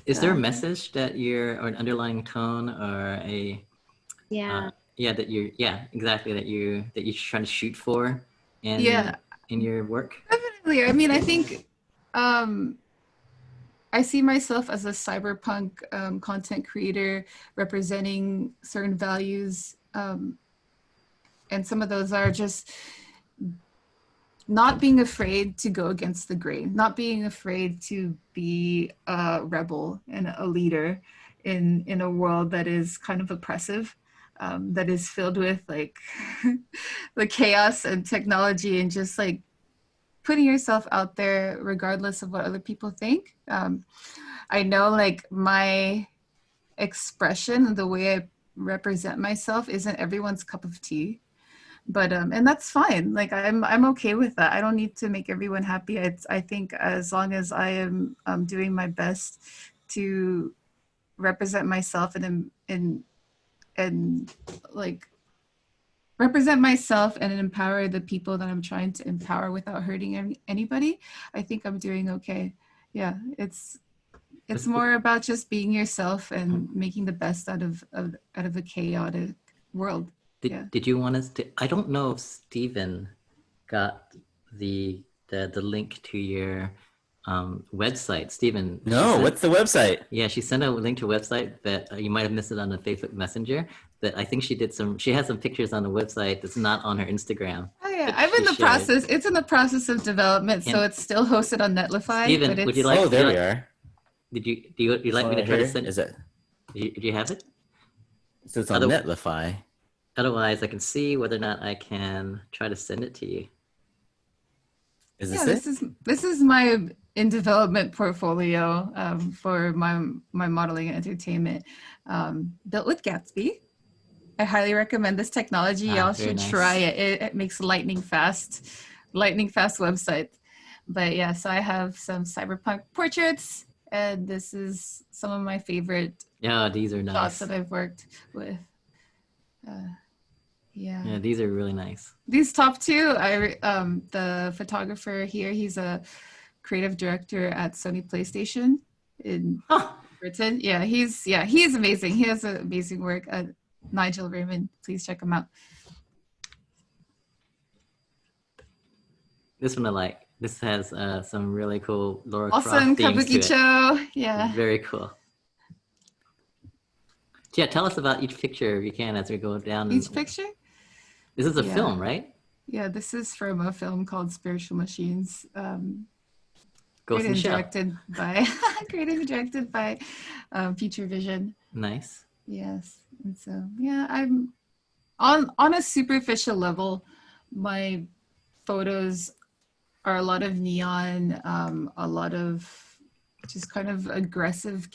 Is there a message that or an underlying tone or a that you're trying to shoot for in your work? Definitely. I mean, I think I see myself as a cyberpunk content creator representing certain values, and some of those are just not being afraid to go against the grain, not being afraid to be a rebel and a leader in a world that is kind of oppressive, that is filled with like the chaos and technology, and just like putting yourself out there regardless of what other people think. I know like my expression, the way I represent myself isn't everyone's cup of tea. But and that's fine. Like I'm okay with that. I don't need to make everyone happy. I think as long as I am doing my best to represent myself and like represent myself and empower the people that I'm trying to empower without hurting anybody, I think I'm doing okay. Yeah, it's more about just being yourself and making the best out of a chaotic world. Did you want us to? I don't know if Stephen got the link to your website. Stephen. No, what's the website? Yeah, she sent a link to a website, but you might have missed it on the Facebook Messenger. But I think she has some pictures on the website that's not on her Instagram. Oh yeah, I'm in the process. It's in the process of development, so it's still hosted on Netlify. Stephen, but would you like? Oh, there we are. Do you like me to try to send? Is it? Do you have it? So it's on Netlify. Otherwise, I can see whether or not I can try to send it to you. Is this it? This is my in development portfolio for my modeling and entertainment, built with Gatsby. I highly recommend this technology. Y'all should try it. It makes lightning fast website. But yeah, so I have some Cyberpunk Portraits, and this is some of my favorite. Yeah, these are nice. Shots that I've worked with. Yeah, these are really nice. These top two, the photographer here, he's a creative director at Sony PlayStation in Britain. Yeah, he's amazing. He has amazing work. Nigel Raymond, please check him out. This one I like. This has some really cool Laura awesome Croft themes to it. Kabukicho. Yeah. Very cool. Yeah, tell us about each picture if you can as we go down. Each picture? This is a film, right? Yeah, this is from a film called Spiritual Machines. Ghost in the Shell. Created and directed by Future Vision. Nice. Yes. And so, yeah, I'm on a superficial level, my photos are a lot of neon, a lot of just kind of aggressive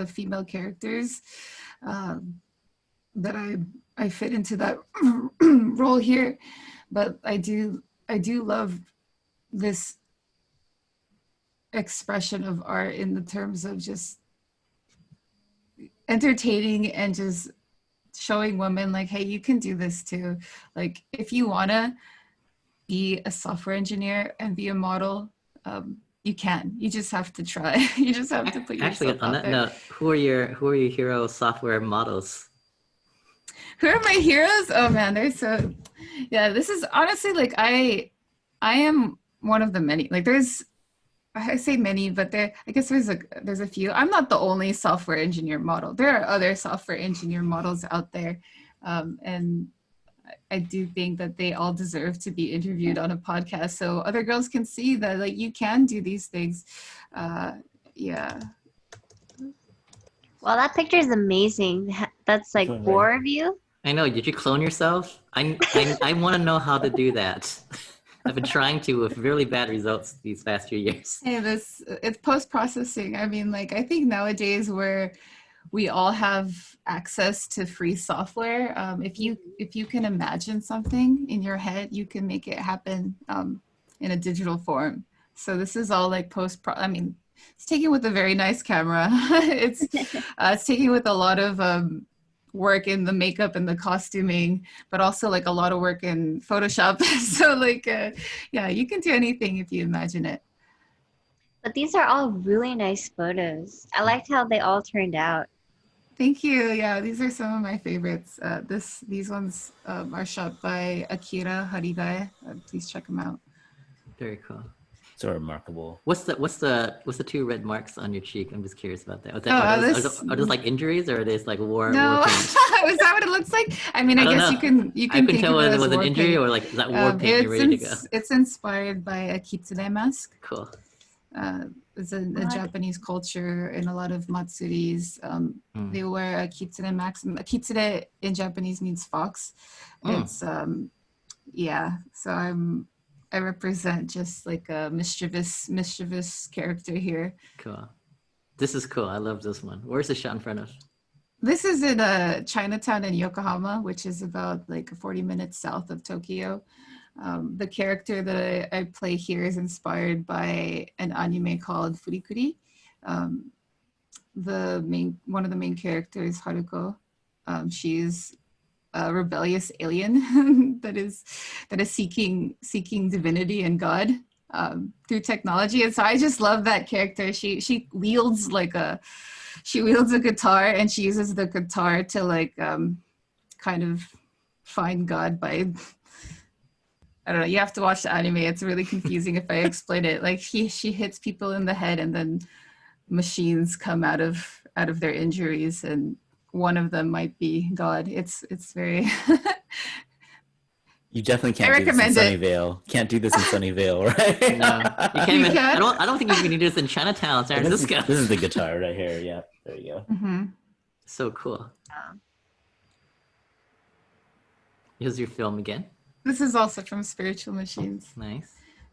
female characters that I fit into that role here. But I do love this expression of art in the terms of just entertaining and just showing women like, hey, you can do this too. Like, if you want to be a software engineer and be a model, you can. You just have to try. You just have to put yourself out there. Actually, on that note, who are your hero software models? Who are my heroes? Oh man, this is honestly like I am one of the many. Like I say many, but I guess there's a few. I'm not the only software engineer model. There are other software engineer models out there, and I do think that they all deserve to be interviewed on a podcast so other girls can see that like you can do these things. Yeah. Well, that picture is amazing. That's like 4 of you. I know. Did you clone yourself? I want to know how to do that. I've been trying to with really bad results these past few years. Hey, it's post-processing. I mean, like, I think nowadays where we all have access to free software, if you can imagine something in your head, you can make it happen in a digital form. So this is all like it's taken with a very nice camera. It's taken with a lot of work in the makeup and the costuming, but also like a lot of work in Photoshop. So like, yeah, you can do anything if you imagine it. But these are all really nice photos. I liked how they all turned out. Thank you. Yeah, these are some of my favorites. These ones are shot by Akira Harigae. Please check them out. Very cool. So remarkable. What's the 2 red marks on your cheek? I'm just curious about that. Are those like injuries or are they like war? No, war is that what it looks like? I mean, I guess you can. I can tell whether it was an injury paint. or like is that war paint you're ready to go. It's inspired by a kitsune mask. Cool. It's a Japanese culture in a lot of matsuris. They wear a kitsune mask. A kitsune in Japanese means fox. It's yeah. So I represent just like a mischievous character here. Cool. This is cool. I love this one. Where's the shot in front of? This is in Chinatown in Yokohama, which is about like 40 minutes south of Tokyo. The character that I play here is inspired by an anime called Furikuri. One of the main characters, Haruko, she's a rebellious alien that is seeking divinity and God through technology. And so I just love that character. She wields a guitar, and she uses the guitar to like kind of find God by, I don't know, you have to watch the anime. It's really confusing if I explain it. Like she hits people in the head, and then machines come out of their injuries, and one of them might be God. It's very You definitely I can't do this in recommend it. Sunnyvale. Can't do this in Sunnyvale, right? No, you can't You even. can? I don't think you can do this in Chinatown, San This is, Francisco. this is the guitar right here. Yeah, there you go. Mm-hmm. So cool. Here's your film again. This is also from Spiritual Machines. Nice.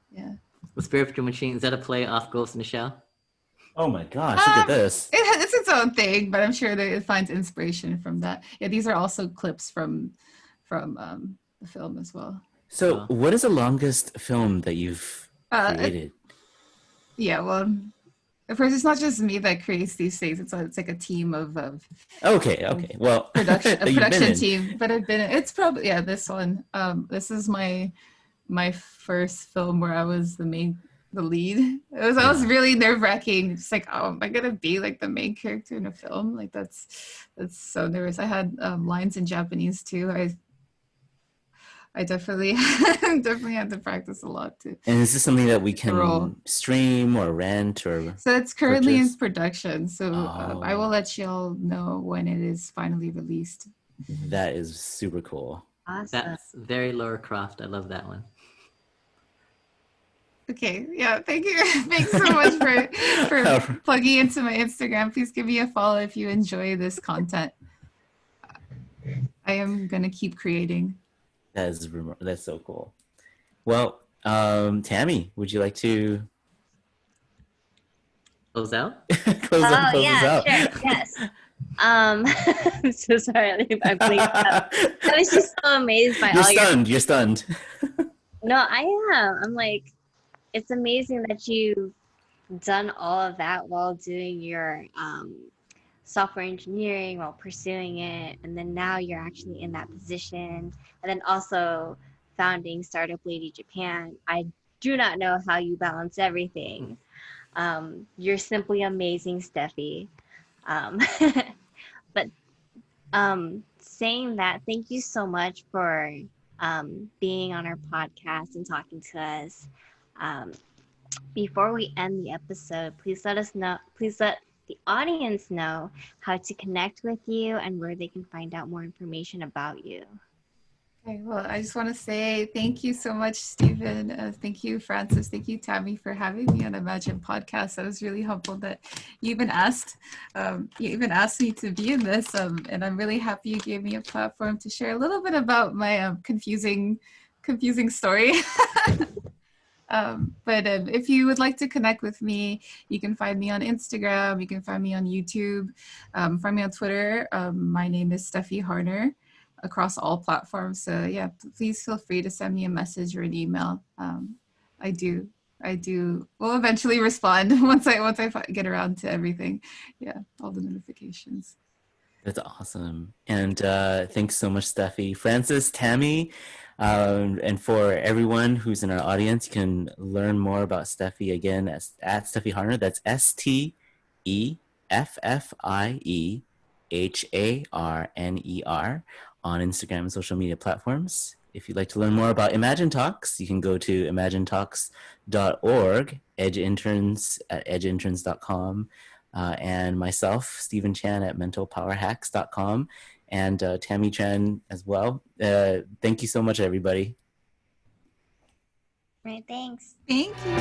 Yeah. The Spiritual Machine, is that a play off Ghost in the Shell? Oh my gosh, look at this. It's its own thing, but I'm sure that it finds inspiration from that. Yeah, these are also clips from the film as well. So what is the longest film that you've created? Yeah, well, of course, it's not just me that creates these things. It's like a team of Okay. Well, a that you've been production in. team. But it's probably, yeah, this one. This is my first film where I was the lead. I was really nerve-wracking. It's like, oh, am I gonna be like the main character in a film? Like that's so nervous. I had lines in Japanese too. I definitely had to practice a lot too. And is this something that we can Roll. stream or rent or? So it's currently purchase? in production. So I will let y'all know when it is finally released. That is super cool. Awesome. That's very Laura Croft. I love that one. Okay, yeah, thank you. Thanks so much for plugging into my Instagram. Please give me a follow if you enjoy this content. I am gonna keep creating. That's so cool. Well, Tammy, would you like to Close out? close Oh this yeah, out? sure. Yes. I'm so sorry. I blinked out. I was just so amazed by You're stunned. No, I am. I'm like, it's amazing that you've done all of that while doing your software engineering, while pursuing it, and then now you're actually in that position, and then also founding Startup Lady Japan. I do not know how you balance everything. You're simply amazing, Steffi. But saying that, thank you so much for being on our podcast and talking to us. Before we end the episode, please let the audience know how to connect with you and where they can find out more information about you. Okay, well, I just want to say thank you so much, Stephen. Thank you, Francis. Thank you, Tammy, for having me on Imagine Podcast. I was really humbled that you even asked me to be in this, and I'm really happy you gave me a platform to share a little bit about my confusing story. But if you would like to connect with me, you can find me on Instagram. You can find me on YouTube. Find me on Twitter. My name is Steffie Harner, across all platforms. So yeah, please feel free to send me a message or an email. I do will eventually respond once I get around to everything. Yeah, all the notifications. That's awesome. And thanks so much, Steffi. Francis, Tammy, and for everyone who's in our audience, you can learn more about Steffi again at Steffie Harner. That's STEFFIEHARNER on Instagram and social media platforms. If you'd like to learn more about Imagine Talks, you can go to imaginetalks.org, Edge Interns at edgeinterns.com, and myself, Stephen Chan at mentalpowerhacks.com, and Tammy Tran as well. Thank you so much, everybody. Right, thanks. Thank you.